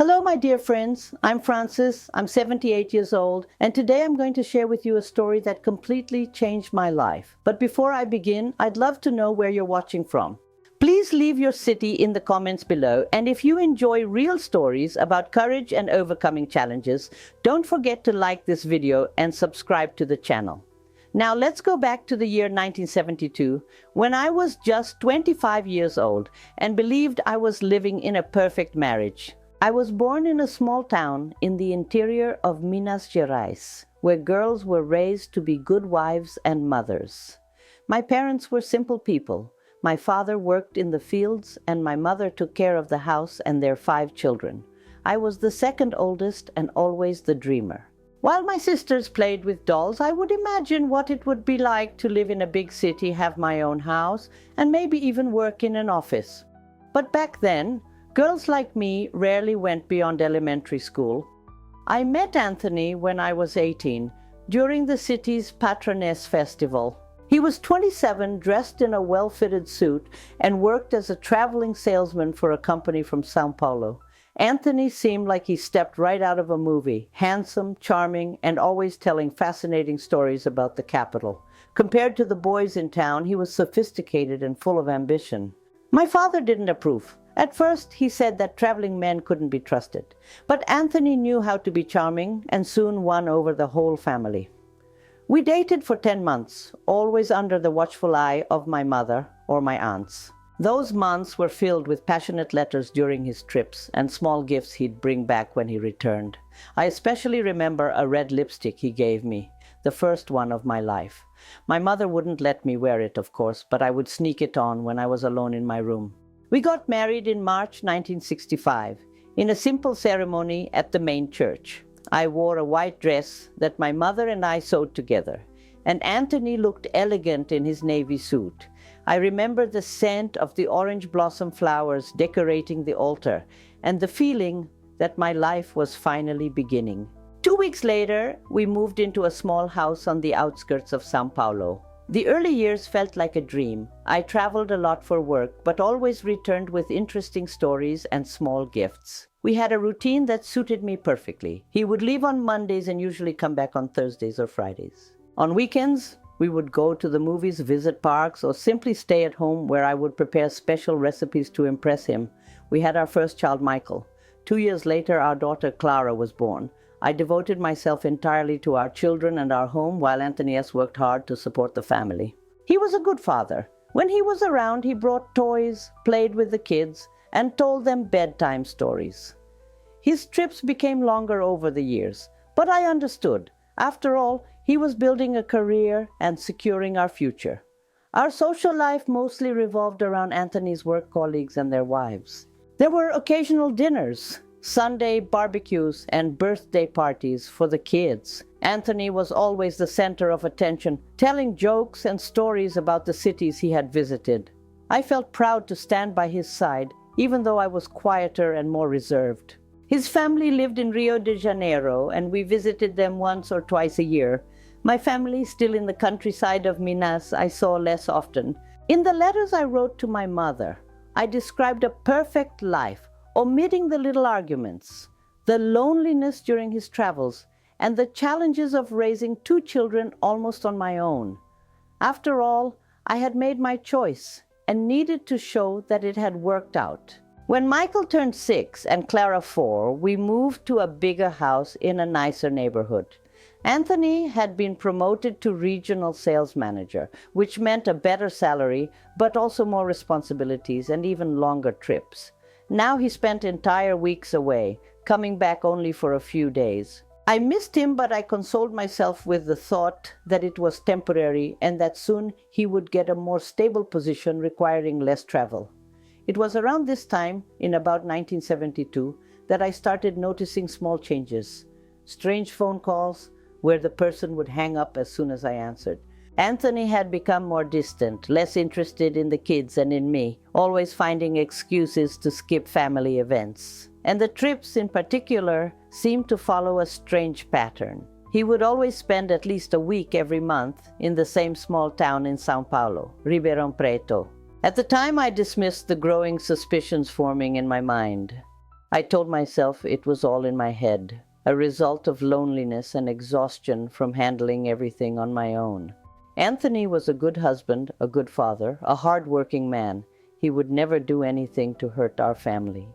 Hello, my dear friends. I'm Frances. I'm 78 years old, and today I'm going to share with you a story that completely changed my life. But before I begin, I'd love to know where you're watching from. Please leave your city in the comments below, and if you enjoy real stories about courage and overcoming challenges, don't forget to like this video and subscribe to the channel. Now let's go back to the year 1972, when I was just 25 years old and believed I was living in a perfect marriage. I was born in a small town in the interior of Minas Gerais, where girls were raised to be good wives and mothers. My parents were simple people. My father worked in the fields, and my mother took care of the house and their 5 children. I was the second oldest and always the dreamer. While my sisters played with dolls, I would imagine what it would be like to live in a big city, have my own house, and maybe even work in an office. But back then, girls like me rarely went beyond elementary school. I met Anthony when I was 18, during the city's Patroness Festival. He was 27, dressed in a well-fitted suit, and worked as a traveling salesman for a company from São Paulo. Anthony seemed like he stepped right out of a movie, handsome, charming, and always telling fascinating stories about the capital. Compared to the boys in town, he was sophisticated and full of ambition. My father didn't approve. At first, he said that traveling men couldn't be trusted. But Anthony knew how to be charming and soon won over the whole family. We dated for 10 months, always under the watchful eye of my mother or my aunts. Those months were filled with passionate letters during his trips and small gifts he'd bring back when he returned. I especially remember a red lipstick he gave me, the first one of my life. My mother wouldn't let me wear it, of course, but I would sneak it on when I was alone in my room. We got married in March 1965, in a simple ceremony at the main church. I wore a white dress that my mother and I sewed together, and Anthony looked elegant in his navy suit. I remember the scent of the orange blossom flowers decorating the altar, and the feeling that my life was finally beginning. 2 weeks later, we moved into a small house on the outskirts of São Paulo. The early years felt like a dream. I traveled a lot for work, but always returned with interesting stories and small gifts. We had a routine that suited me perfectly. He would leave on Mondays and usually come back on Thursdays or Fridays. On weekends, we would go to the movies, visit parks, or simply stay at home where I would prepare special recipes to impress him. We had our first child, Michael. 2 years later, our daughter, Clara, was born. I devoted myself entirely to our children and our home, while Anthony S. worked hard to support the family. He was a good father. When he was around, he brought toys, played with the kids, and told them bedtime stories. His trips became longer over the years, but I understood. After all, he was building a career and securing our future. Our social life mostly revolved around Anthony's work colleagues and their wives. There were occasional dinners, Sunday barbecues, and birthday parties for the kids. Anthony was always the center of attention, telling jokes and stories about the cities he had visited. I felt proud to stand by his side, even though I was quieter and more reserved. His family lived in Rio de Janeiro, and we visited them once or twice a year. My family, still in the countryside of Minas, I saw less often. In the letters I wrote to my mother, I described a perfect life, omitting the little arguments, the loneliness during his travels, and the challenges of raising 2 children almost on my own. After all, I had made my choice and needed to show that it had worked out. When Michael turned 6 and Clara 4, we moved to a bigger house in a nicer neighborhood. Anthony had been promoted to regional sales manager, which meant a better salary, but also more responsibilities and even longer trips. Now he spent entire weeks away, coming back only for a few days. I missed him, but I consoled myself with the thought that it was temporary and that soon he would get a more stable position requiring less travel. It was around this time, in about 1972, that I started noticing small changes. Strange phone calls, where the person would hang up as soon as I answered. Anthony had become more distant, less interested in the kids and in me, always finding excuses to skip family events. And the trips in particular seemed to follow a strange pattern. He would always spend at least a week every month in the same small town in São Paulo, Ribeirão Preto. At the time, I dismissed the growing suspicions forming in my mind. I told myself it was all in my head, a result of loneliness and exhaustion from handling everything on my own. Anthony was a good husband, a good father, a hard-working man. He would never do anything to hurt our family.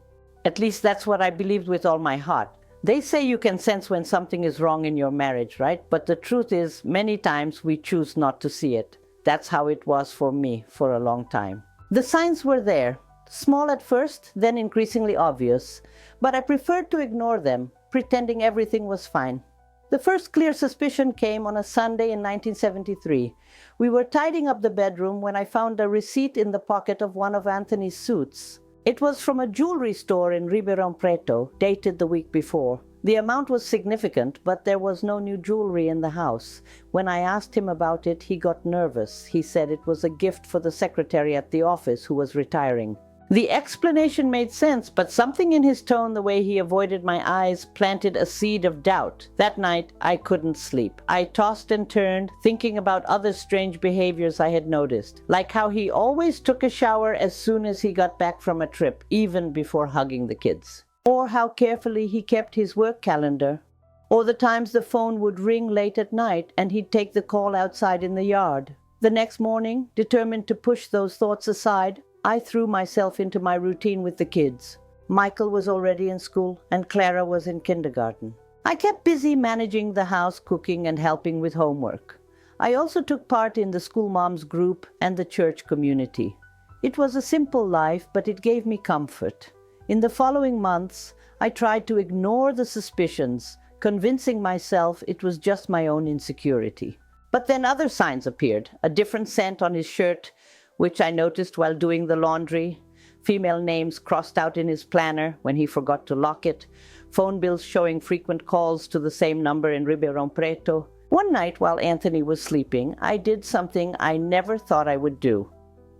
At least that's what I believed with all my heart. They say you can sense when something is wrong in your marriage, right? But the truth is, many times we choose not to see it. That's how it was for me for a long time. The signs were there, small at first, then increasingly obvious, but I preferred to ignore them, pretending everything was fine. The first clear suspicion came on a Sunday in 1973. We were tidying up the bedroom when I found a receipt in the pocket of one of Anthony's suits. It was from a jewelry store in Ribeirão Preto, dated the week before. The amount was significant, but there was no new jewelry in the house. When I asked him about it, he got nervous. He said it was a gift for the secretary at the office who was retiring. The explanation made sense, but something in his tone, the way he avoided my eyes, planted a seed of doubt. That night, I couldn't sleep. I tossed and turned, thinking about other strange behaviors I had noticed, like how he always took a shower as soon as he got back from a trip, even before hugging the kids. Or how carefully he kept his work calendar. Or the times the phone would ring late at night and he'd take the call outside in the yard. The next morning, determined to push those thoughts aside, I threw myself into my routine with the kids. Michael was already in school and Clara was in kindergarten. I kept busy managing the house, cooking, and helping with homework. I also took part in the school moms group and the church community. It was a simple life, but it gave me comfort. In the following months, I tried to ignore the suspicions, convincing myself it was just my own insecurity. But then other signs appeared. A different scent on his shirt, which I noticed while doing the laundry, female names crossed out in his planner when he forgot to lock it, phone bills showing frequent calls to the same number in Ribeirão Preto. One night while Anthony was sleeping, I did something I never thought I would do.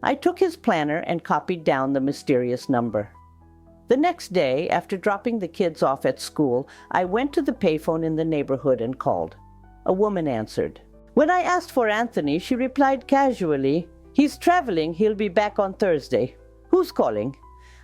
I took his planner and copied down the mysterious number. The next day, after dropping the kids off at school, I went to the payphone in the neighborhood and called. A woman answered. When I asked for Anthony, she replied casually, "He's traveling, he'll be back on Thursday." "Who's calling?"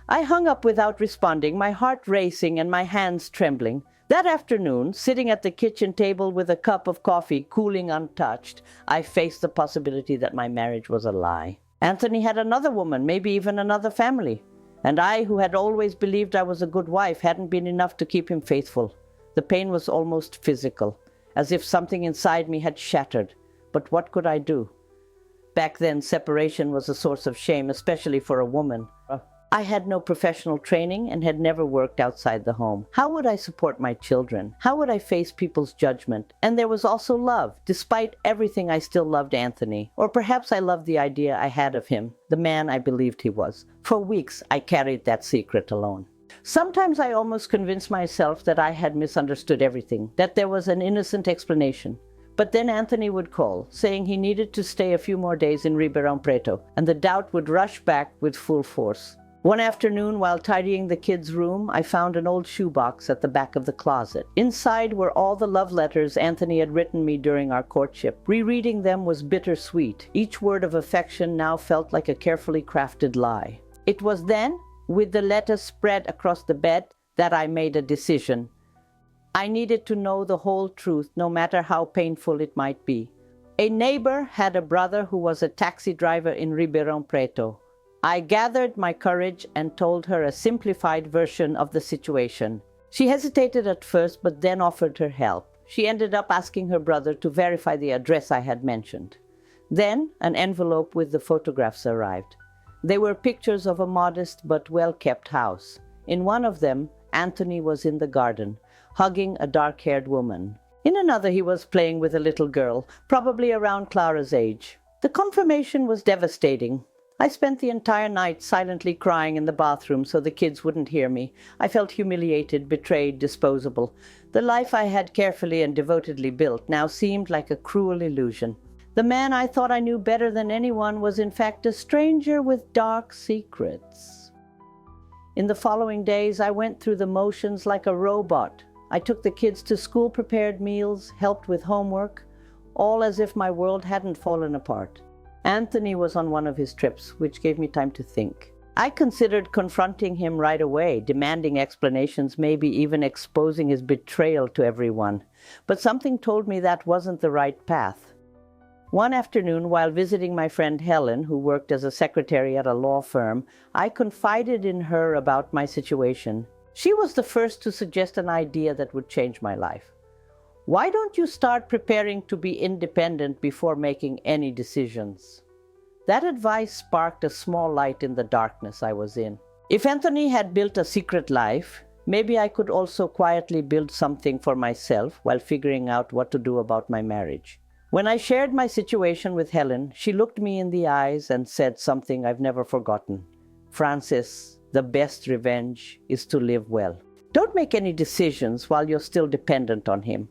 I hung up without responding, my heart racing and my hands trembling. That afternoon, sitting at the kitchen table with a cup of coffee cooling untouched, I faced the possibility that my marriage was a lie. Anthony had another woman, maybe even another family. And I, who had always believed I was a good wife, hadn't been enough to keep him faithful. The pain was almost physical, as if something inside me had shattered. But what could I do? Back then, separation was a source of shame, especially for a woman. I had no professional training and had never worked outside the home. How would I support my children? How would I face people's judgment? And there was also love. Despite everything, I still loved Anthony. Or perhaps I loved the idea I had of him, the man I believed he was. For weeks, I carried that secret alone. Sometimes I almost convinced myself that I had misunderstood everything, that there was an innocent explanation. But then Anthony would call, saying he needed to stay a few more days in Ribeirão Preto, and the doubt would rush back with full force. One afternoon, while tidying the kids' room, I found an old shoebox at the back of the closet. Inside were all the love letters Anthony had written me during our courtship. Rereading them was bittersweet. Each word of affection now felt like a carefully crafted lie. It was then, with the letters spread across the bed, that I made a decision. I needed to know the whole truth, no matter how painful it might be. A neighbor had a brother who was a taxi driver in Ribeirão Preto. I gathered my courage and told her a simplified version of the situation. She hesitated at first, but then offered her help. She ended up asking her brother to verify the address I had mentioned. Then an envelope with the photographs arrived. They were pictures of a modest but well-kept house. In one of them, Anthony was in the garden, hugging a dark-haired woman. In another, he was playing with a little girl, probably around Clara's age. The confirmation was devastating. I spent the entire night silently crying in the bathroom so the kids wouldn't hear me. I felt humiliated, betrayed, disposable. The life I had carefully and devotedly built now seemed like a cruel illusion. The man I thought I knew better than anyone was in fact a stranger with dark secrets. In the following days, I went through the motions like a robot. I took the kids to school, prepared meals, helped with homework, all as if my world hadn't fallen apart. Anthony was on one of his trips, which gave me time to think. I considered confronting him right away, demanding explanations, maybe even exposing his betrayal to everyone. But something told me that wasn't the right path. One afternoon, while visiting my friend Helen, who worked as a secretary at a law firm, I confided in her about my situation. She was the first to suggest an idea that would change my life. Why don't you start preparing to be independent before making any decisions? That advice sparked a small light in the darkness I was in. If Anthony had built a secret life, maybe I could also quietly build something for myself while figuring out what to do about my marriage. When I shared my situation with Helen, she looked me in the eyes and said something I've never forgotten. "Francis, the best revenge is to live well. Don't make any decisions while you're still dependent on him."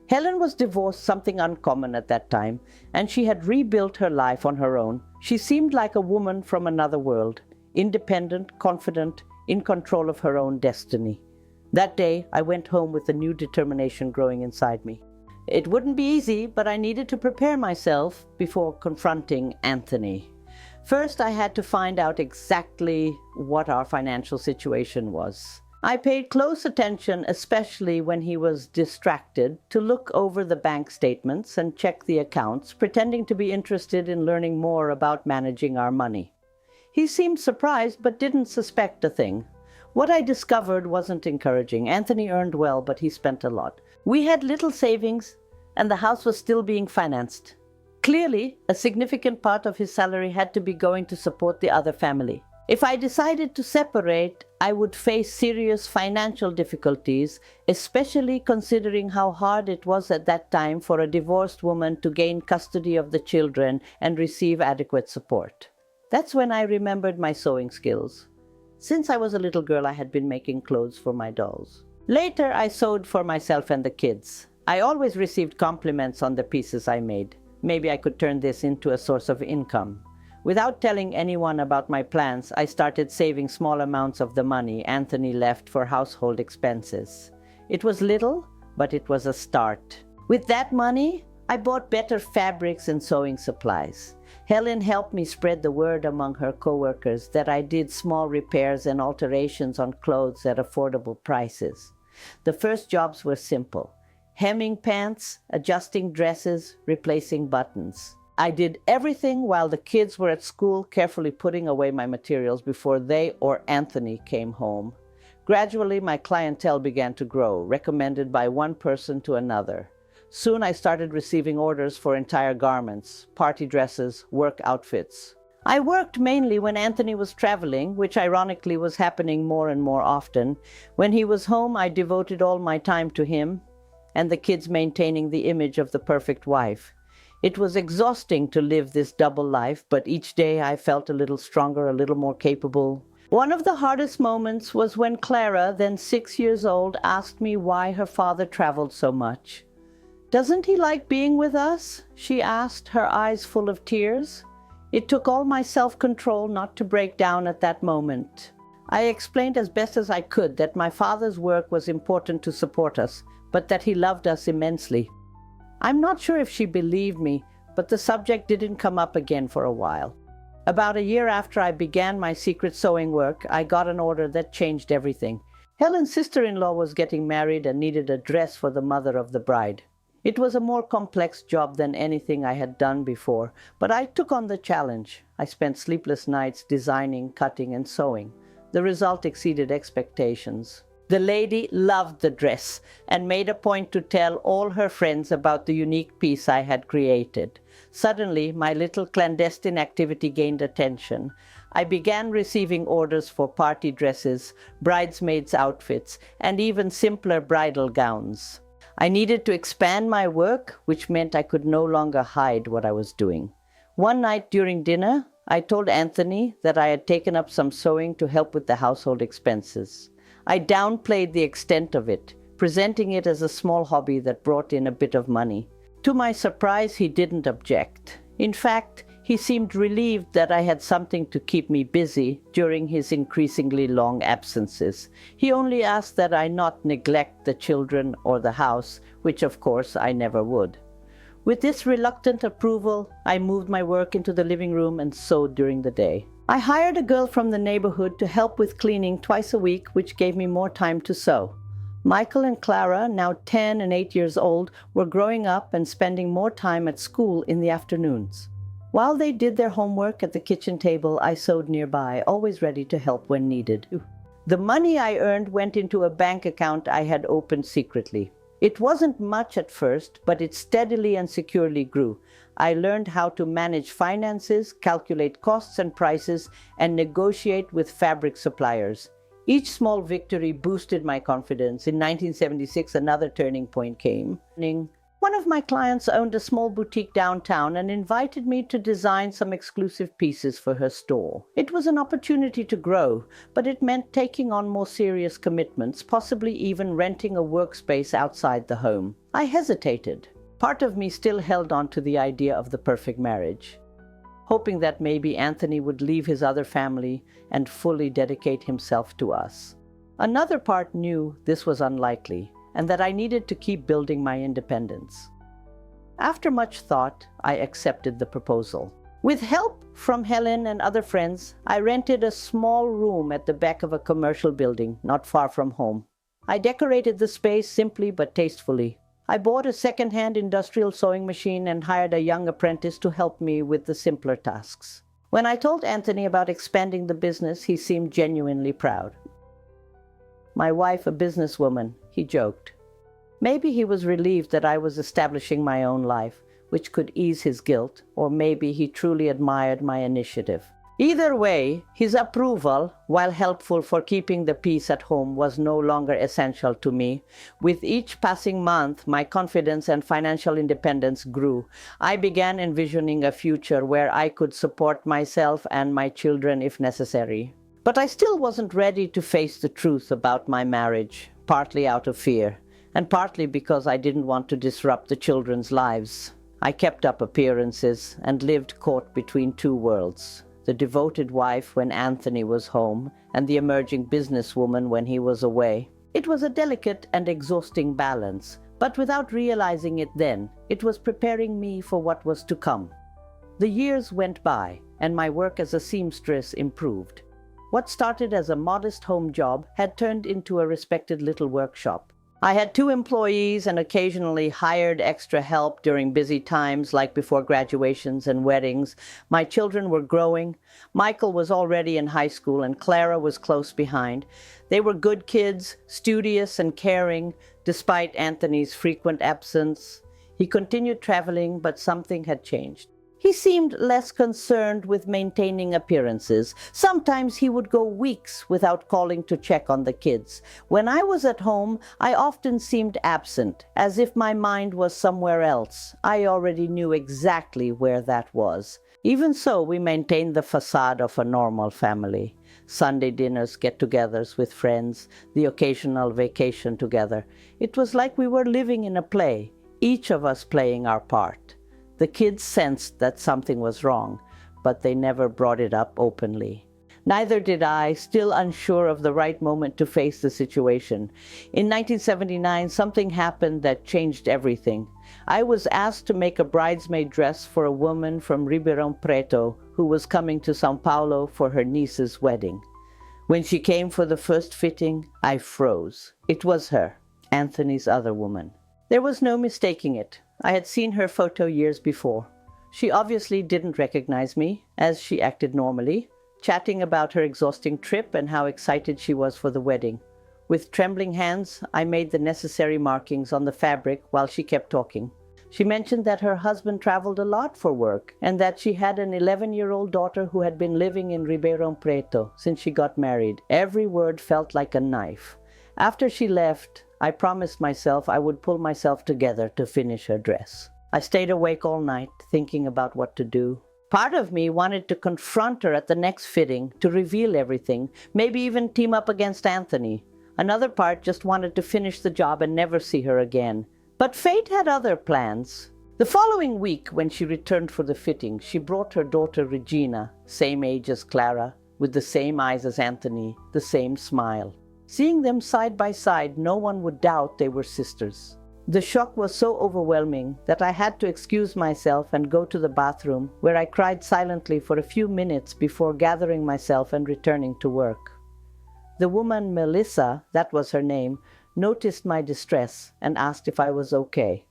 Helen was divorced, something uncommon at that time, and she had rebuilt her life on her own. She seemed like a woman from another world, independent, confident, in control of her own destiny. That day, I went home with a new determination growing inside me. It wouldn't be easy, but I needed to prepare myself before confronting Anthony. First, I had to find out exactly what our financial situation was. I paid close attention, especially when he was distracted, to look over the bank statements and check the accounts, pretending to be interested in learning more about managing our money. He seemed surprised but didn't suspect a thing. What I discovered wasn't encouraging. Anthony earned well, but he spent a lot. We had little savings, and the house was still being financed. Clearly, a significant part of his salary had to be going to support the other family. If I decided to separate, I would face serious financial difficulties, especially considering how hard it was at that time for a divorced woman to gain custody of the children and receive adequate support. That's when I remembered my sewing skills. Since I was a little girl, I had been making clothes for my dolls. Later, I sewed for myself and the kids. I always received compliments on the pieces I made. Maybe I could turn this into a source of income. Without telling anyone about my plans, I started saving small amounts of the money Anthony left for household expenses. It was little, but it was a start. With that money, I bought better fabrics and sewing supplies. Helen helped me spread the word among her coworkers that I did small repairs and alterations on clothes at affordable prices. The first jobs were simple: hemming pants, adjusting dresses, replacing buttons. I did everything while the kids were at school, carefully putting away my materials before they or Anthony came home. Gradually, my clientele began to grow, recommended by one person to another. Soon I started receiving orders for entire garments, party dresses, work outfits. I worked mainly when Anthony was traveling, which ironically was happening more and more often. When he was home, I devoted all my time to him and the kids, maintaining the image of the perfect wife. It was exhausting to live this double life, but each day I felt a little stronger, a little more capable. One of the hardest moments was when Clara, then 6 years old, asked me why her father traveled so much. "Doesn't he like being with us?" she asked, her eyes full of tears. It took all my self-control not to break down at that moment. I explained as best as I could that my father's work was important to support us, but that he loved us immensely. I'm not sure if she believed me, but the subject didn't come up again for a while. About a year after I began my secret sewing work, I got an order that changed everything. Helen's sister-in-law was getting married and needed a dress for the mother of the bride. It was a more complex job than anything I had done before, but I took on the challenge. I spent sleepless nights designing, cutting, and sewing. The result exceeded expectations. The lady loved the dress and made a point to tell all her friends about the unique piece I had created. Suddenly, my little clandestine activity gained attention. I began receiving orders for party dresses, bridesmaids' outfits, and even simpler bridal gowns. I needed to expand my work, which meant I could no longer hide what I was doing. One night during dinner, I told Anthony that I had taken up some sewing to help with the household expenses. I downplayed the extent of it, presenting it as a small hobby that brought in a bit of money. To my surprise, he didn't object. In fact, he seemed relieved that I had something to keep me busy during his increasingly long absences. He only asked that I not neglect the children or the house, which of course I never would. With this reluctant approval, I moved my work into the living room and sewed during the day. I hired a girl from the neighborhood to help with cleaning twice a week, which gave me more time to sew. Michael and Clara, now 10 and 8 years old, were growing up and spending more time at school in the afternoons. While they did their homework at the kitchen table, I sewed nearby, always ready to help when needed. The money I earned went into a bank account I had opened secretly. It wasn't much at first, but it steadily and securely grew. I learned how to manage finances, calculate costs and prices, and negotiate with fabric suppliers. Each small victory boosted my confidence. In 1976, another turning point came. One of my clients owned a small boutique downtown and invited me to design some exclusive pieces for her store. It was an opportunity to grow, but it meant taking on more serious commitments, possibly even renting a workspace outside the home. I hesitated. Part of me still held on to the idea of the perfect marriage, hoping that maybe Anthony would leave his other family and fully dedicate himself to us. Another part knew this was unlikely, and that I needed to keep building my independence. After much thought, I accepted the proposal. With help from Helen and other friends, I rented a small room at the back of a commercial building, not far from home. I decorated the space simply but tastefully. I bought a second-hand industrial sewing machine and hired a young apprentice to help me with the simpler tasks. When I told Anthony about expanding the business, he seemed genuinely proud. My wife, a businesswoman, he joked. Maybe he was relieved that I was establishing my own life, which could ease his guilt, or maybe he truly admired my initiative. Either way, his approval, while helpful for keeping the peace at home, was no longer essential to me. With each passing month, my confidence and financial independence grew. I began envisioning a future where I could support myself and my children if necessary. But I still wasn't ready to face the truth about my marriage, partly out of fear, and partly because I didn't want to disrupt the children's lives. I kept up appearances and lived caught between two worlds. The devoted wife when Anthony was home, and the emerging businesswoman when he was away. It was a delicate and exhausting balance, but without realizing it then, it was preparing me for what was to come. The years went by, and my work as a seamstress improved. What started as a modest home job had turned into a respected little workshop. I had 2 employees and occasionally hired extra help during busy times like before graduations and weddings. My children were growing. Michael was already in high school and Clara was close behind. They were good kids, studious and caring, despite Anthony's frequent absence. He continued traveling, but something had changed. He seemed less concerned with maintaining appearances. Sometimes he would go weeks without calling to check on the kids. When I was at home, I often seemed absent, as if my mind was somewhere else. I already knew exactly where that was. Even so, we maintained the facade of a normal family. Sunday dinners, get-togethers with friends, the occasional vacation together. It was like we were living in a play, each of us playing our part. The kids sensed that something was wrong, but they never brought it up openly. Neither did I, still unsure of the right moment to face the situation. In 1979, something happened that changed everything. I was asked to make a bridesmaid dress for a woman from Ribeirão Preto who was coming to São Paulo for her niece's wedding. When she came for the first fitting, I froze. It was her, Anthony's other woman. There was no mistaking it. I had seen her photo years before. She obviously didn't recognize me, as she acted normally, chatting about her exhausting trip and how excited she was for the wedding. With trembling hands, I made the necessary markings on the fabric while she kept talking. She mentioned that her husband traveled a lot for work and that she had an 11-year-old daughter who had been living in Ribeirão Preto since she got married. Every word felt like a knife. After she left, I promised myself I would pull myself together to finish her dress. I stayed awake all night, thinking about what to do. Part of me wanted to confront her at the next fitting, to reveal everything, maybe even team up against Anthony. Another part just wanted to finish the job and never see her again. But fate had other plans. The following week, when she returned for the fitting, she brought her daughter Regina, same age as Clara, with the same eyes as Anthony, the same smile. Seeing them side by side, no one would doubt they were sisters. The shock was so overwhelming that I had to excuse myself and go to the bathroom, where I cried silently for a few minutes before gathering myself and returning to work. The woman, Melissa, that was her name, noticed my distress and asked if I was okay.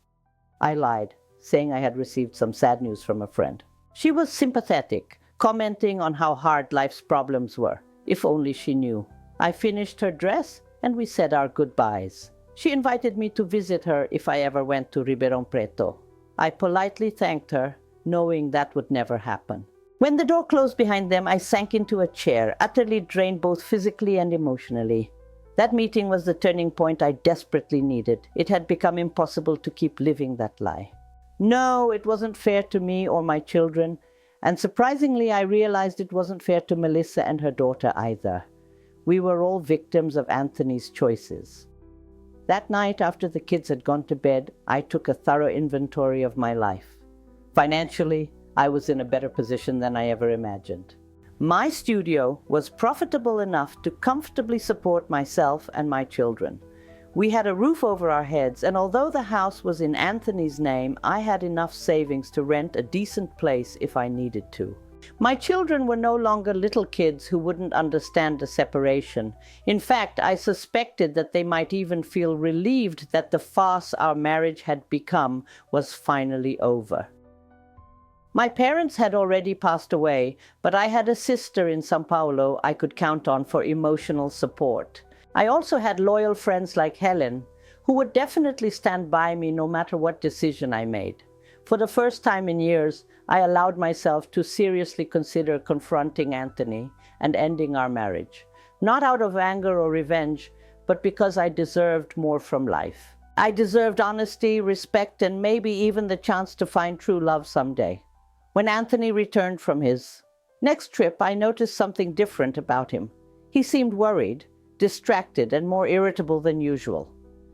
I lied, saying I had received some sad news from a friend. She was sympathetic, commenting on how hard life's problems were. If only she knew. I finished her dress and we said our goodbyes. She invited me to visit her if I ever went to Ribeirão Preto. I politely thanked her, knowing that would never happen. When the door closed behind them, I sank into a chair, utterly drained both physically and emotionally. That meeting was the turning point I desperately needed. It had become impossible to keep living that lie. No, it wasn't fair to me or my children, and surprisingly I realized it wasn't fair to Melissa and her daughter either. We were all victims of Anthony's choices. That night, after the kids had gone to bed, I took a thorough inventory of my life. Financially, I was in a better position than I ever imagined. My studio was profitable enough to comfortably support myself and my children. We had a roof over our heads, and although the house was in Anthony's name, I had enough savings to rent a decent place if I needed to. My children were no longer little kids who wouldn't understand the separation. In fact, I suspected that they might even feel relieved that the farce our marriage had become was finally over. My parents had already passed away, but I had a sister in São Paulo I could count on for emotional support. I also had loyal friends like Helen, who would definitely stand by me no matter what decision I made. For the first time in years, I allowed myself to seriously consider confronting Anthony and ending our marriage. Not out of anger or revenge, but because I deserved more from life. I deserved honesty, respect, and maybe even the chance to find true love someday. When Anthony returned from his next trip, I noticed something different about him. He seemed worried, distracted, and more irritable than usual.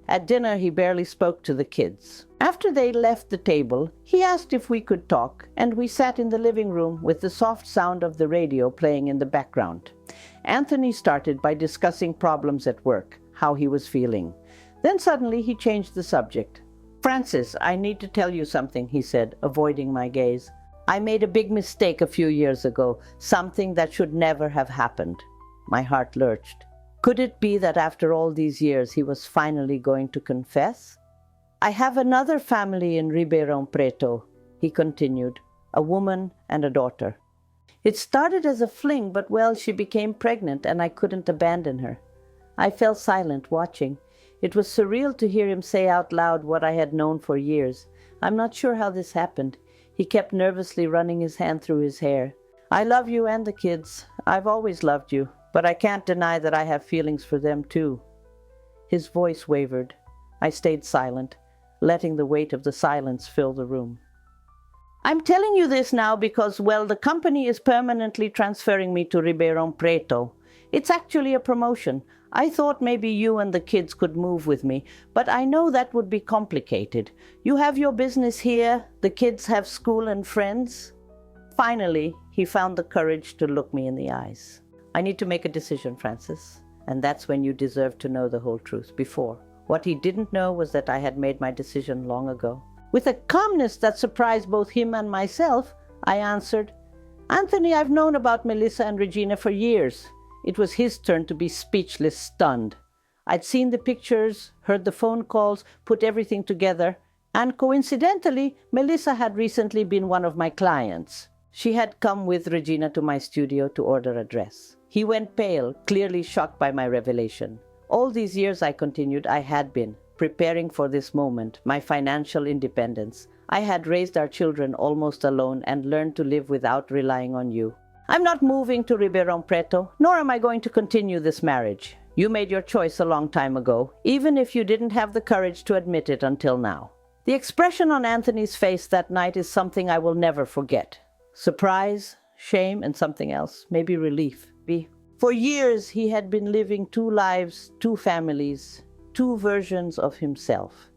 At dinner, he barely spoke to the kids. After they left the table, he asked if we could talk, and we sat in the living room with the soft sound of the radio playing in the background. Anthony started by discussing problems at work, how he was feeling. Then suddenly he changed the subject. "Francis, I need to tell you something," he said, avoiding my gaze. "I made a big mistake a few years ago, something that should never have happened." My heart lurched. Could it be that after all these years he was finally going to confess? "I have another family in Ribeirão Preto," he continued, "a woman and a daughter. It started as a fling, but well, she became pregnant and I couldn't abandon her." I fell silent, watching. It was surreal to hear him say out loud what I had known for years. I'm not sure how this happened. He kept nervously running his hand through his hair. "I love you and the kids. I've always loved you. But I can't deny that I have feelings for them too." His voice wavered. I stayed silent, letting the weight of the silence fill the room. "I'm telling you this now because, well, the company is permanently transferring me to Ribeirão Preto. It's actually a promotion. I thought maybe you and the kids could move with me, but I know that would be complicated. You have your business here, the kids have school and friends." Finally, he found the courage to look me in the eyes. "I need to make a decision, Francis, and that's when you deserve to know the whole truth before." What he didn't know was that I had made my decision long ago. With a calmness that surprised both him and myself, I answered, "Anthony, I've known about Melissa and Regina for years." It was his turn to be speechless, stunned. I'd seen the pictures, heard the phone calls, put everything together, and coincidentally, Melissa had recently been one of my clients. She had come with Regina to my studio to order a dress. He went pale, clearly shocked by my revelation. All these years, I continued, I had been preparing for this moment, my financial independence. I had raised our children almost alone and learned to live without relying on you. I'm not moving to Ribeirão Preto, nor am I going to continue this marriage. You made your choice a long time ago, even if you didn't have the courage to admit it until now. The expression on Anthony's face that night is something I will never forget. Surprise, shame, and something else, maybe relief. For years, he had been living two lives, two families, two versions of himself.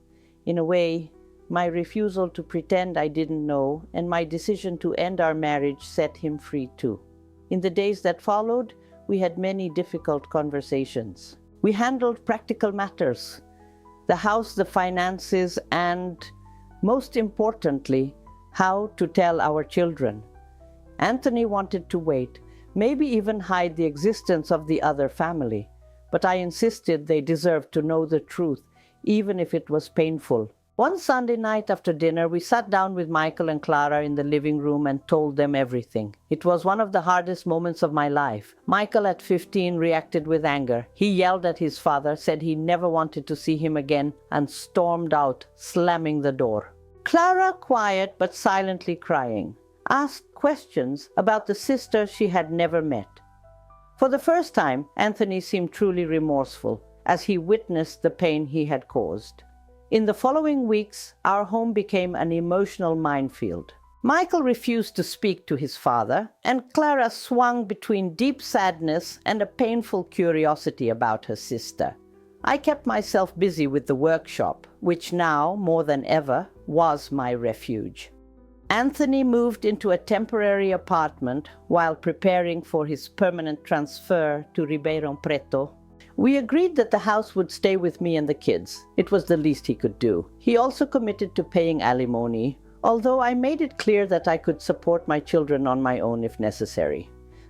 In a way, my refusal to pretend I didn't know and my decision to end our marriage set him free too. In the days that followed, we had many difficult conversations. We handled practical matters. the house, the finances, and, most importantly, how to tell our children. Anthony wanted to wait, maybe even hide the existence of the other family, but I insisted they deserved to know the truth, even if it was painful. One Sunday night after dinner, we sat down with Michael and Clara in the living room and told them everything. It was one of the hardest moments of my life. Michael, at 15, reacted with anger. He yelled at his father, said he never wanted to see him again, and stormed out, slamming the door. Clara, quiet but silently crying, asked questions about the sister she had never met. For the first time, Anthony seemed truly remorseful as he witnessed the pain he had caused. In the following weeks, our home became an emotional minefield. Michael refused to speak to his father, and Clara swung between deep sadness and a painful curiosity about her sister. I kept myself busy with the workshop, which now, more than ever, was my refuge. Anthony moved into a temporary apartment while preparing for his permanent transfer to Ribeirão Preto. We agreed that the house would stay with me and the kids. It was the least he could do. He also committed to paying alimony, although I made it clear that I could support my children on my own if necessary.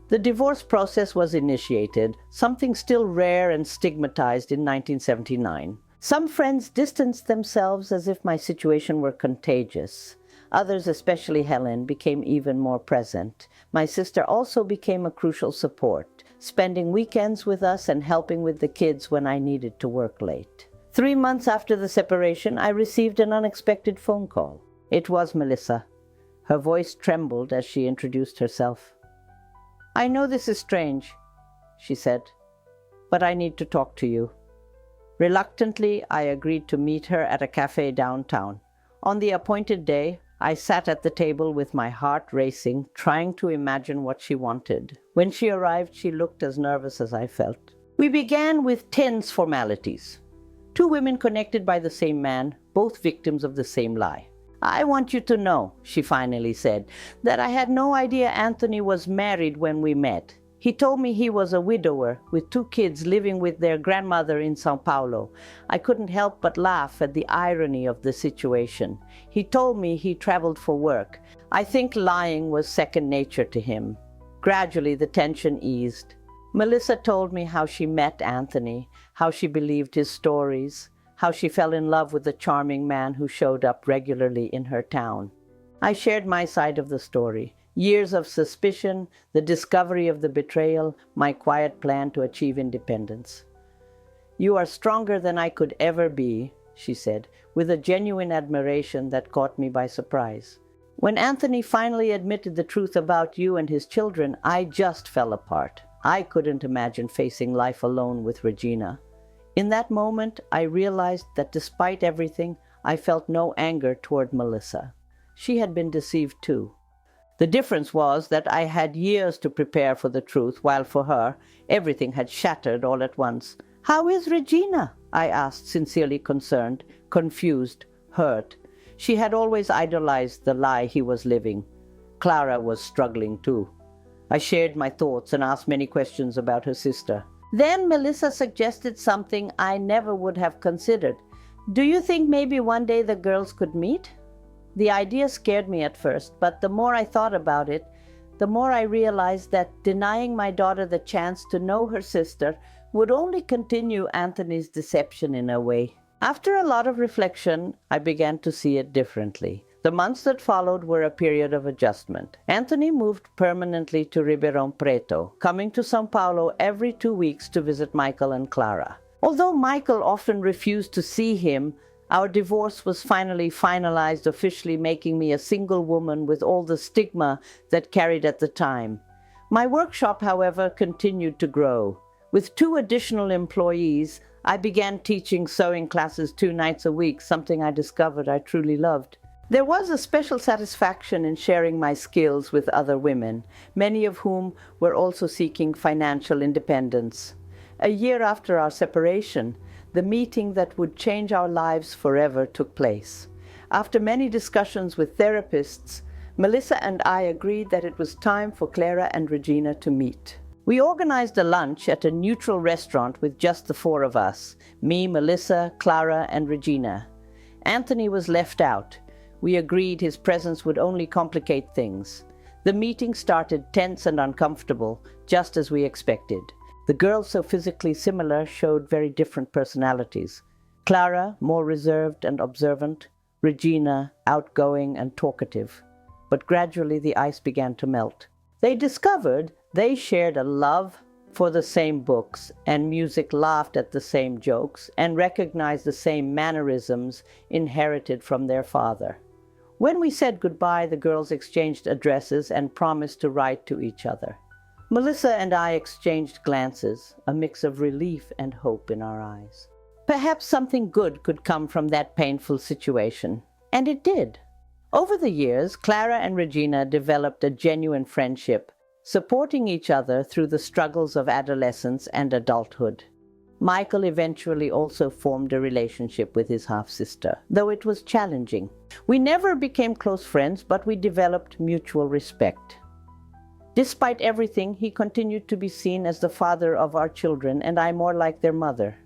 The divorce process was initiated, something still rare and stigmatized in 1979. Some friends distanced themselves as if my situation were contagious. Others, especially Helen, became even more present. My sister also became a crucial support, spending weekends with us and helping with the kids when I needed to work late. 3 months after the separation, I received an unexpected phone call. It was Melissa. Her voice trembled as she introduced herself. "I know this is strange," she said, "but I need to talk to you." Reluctantly, I agreed to meet her at a cafe downtown. On the appointed day, I sat at the table with my heart racing, trying to imagine what she wanted. When she arrived, she looked as nervous as I felt. We began with tense formalities. 2 women connected by the same man, both victims of the same lie. "I want you to know," she finally said, "that I had no idea Anthony was married when we met. He told me he was a widower with 2 kids living with their grandmother in São Paulo. I couldn't help but laugh at the irony of the situation. He told me he traveled for work. I think lying was second nature to him." Gradually, the tension eased. Melissa told me how she met Anthony, how she believed his stories, how she fell in love with the charming man who showed up regularly in her town. I shared my side of the story. Years of suspicion, the discovery of the betrayal, my quiet plan to achieve independence. "You are stronger than I could ever be," she said, with a genuine admiration that caught me by surprise. "When Anthony finally admitted the truth about you and his children, I just fell apart. I couldn't imagine facing life alone with Regina." In that moment, I realized that despite everything, I felt no anger toward Melissa. She had been deceived too. The difference was that I had years to prepare for the truth, while for her, everything had shattered all at once. "How is Regina?" I asked, sincerely concerned, confused, hurt. She had always idolized the lie he was living. Clara was struggling too. I shared my thoughts and asked many questions about her sister. Then Melissa suggested something I never would have considered. "Do you think maybe one day the girls could meet?" The idea scared me at first, but the more I thought about it, the more I realized that denying my daughter the chance to know her sister would only continue Anthony's deception in a way. After a lot of reflection, I began to see it differently. The months that followed were a period of adjustment. Anthony moved permanently to Ribeirão Preto, coming to São Paulo every 2 weeks to visit Michael and Clara. Although Michael often refused to see him, our divorce was finally finalized, officially making me a single woman with all the stigma that carried at the time. My workshop, however, continued to grow. With 2 additional employees, I began teaching sewing classes 2 nights a week, something I discovered I truly loved. There was a special satisfaction in sharing my skills with other women, many of whom were also seeking financial independence. A year after our separation, the meeting that would change our lives forever took place. After many discussions with therapists, Melissa and I agreed that it was time for Clara and Regina to meet. We organized a lunch at a neutral restaurant with just the four of us, me, Melissa, Clara, and Regina. Anthony was left out. We agreed his presence would only complicate things. The meeting started tense and uncomfortable, just as we expected. The girls, so physically similar, showed very different personalities. Clara, more reserved and observant. Regina, outgoing and talkative. But gradually the ice began to melt. They discovered they shared a love for the same books and music, laughed at the same jokes, and recognized the same mannerisms inherited from their father. When we said goodbye, the girls exchanged addresses and promised to write to each other. Melissa and I exchanged glances, a mix of relief and hope in our eyes. Perhaps something good could come from that painful situation. And it did. Over the years, Clara and Regina developed a genuine friendship, supporting each other through the struggles of adolescence and adulthood. Michael eventually also formed a relationship with his half-sister, though it was challenging. We never became close friends, but we developed mutual respect. Despite everything, he continued to be seen as the father of our children, and I more like their mother.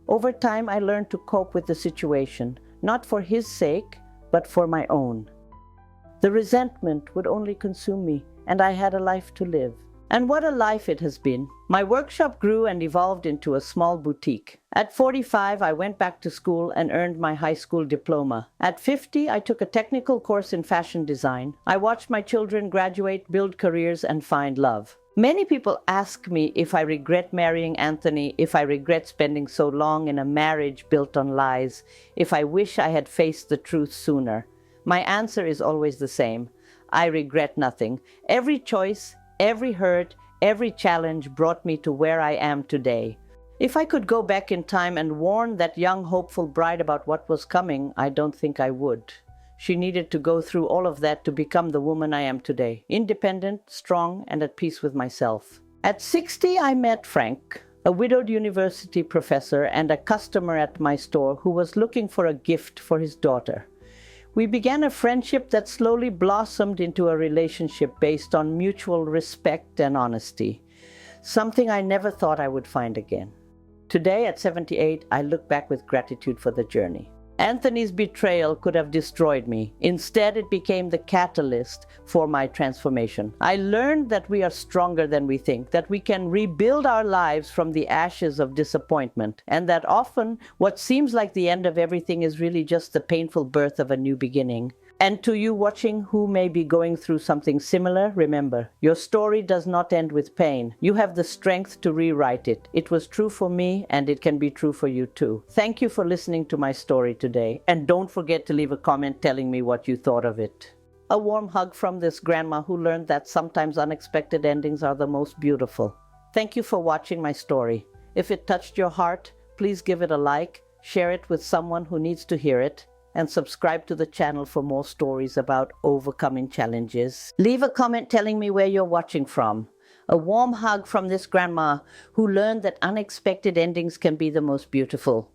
Over time, I learned to cope with the situation, not for his sake, but for my own. The resentment would only consume me, and I had a life to live. And what a life it has been. My workshop grew and evolved into a small boutique. At 45, I went back to school and earned my high school diploma. At 50, I took a technical course in fashion design. I watched my children graduate, build careers, and find love. Many people ask me if I regret marrying Anthony, if I regret spending so long in a marriage built on lies, if I wish I had faced the truth sooner. My answer is always the same. I regret nothing. Every choice, every hurt, every challenge brought me to where I am today. If I could go back in time and warn that young, hopeful bride about what was coming, I don't think I would. She needed to go through all of that to become the woman I am today, independent, strong, and at peace with myself. At 60, I met Frank, a widowed university professor and a customer at my store who was looking for a gift for his daughter. We began a friendship that slowly blossomed into a relationship based on mutual respect and honesty, something I never thought I would find again. Today, at 78, I look back with gratitude for the journey. Anthony's betrayal could have destroyed me. Instead, it became the catalyst for my transformation. I learned that we are stronger than we think, that we can rebuild our lives from the ashes of disappointment, and that often what seems like the end of everything is really just the painful birth of a new beginning. And to you watching who may be going through something similar, remember, your story does not end with pain. You have the strength to rewrite it. It was true for me, and it can be true for you too. Thank you for listening to my story today, and don't forget to leave a comment telling me what you thought of it. A warm hug from this grandma who learned that sometimes unexpected endings are the most beautiful. Thank you for watching my story. If it touched your heart, please give it a like, share it with someone who needs to hear it, and subscribe to the channel for more stories about overcoming challenges. Leave a comment telling me where you're watching from. A warm hug from this grandma who learned that unexpected endings can be the most beautiful.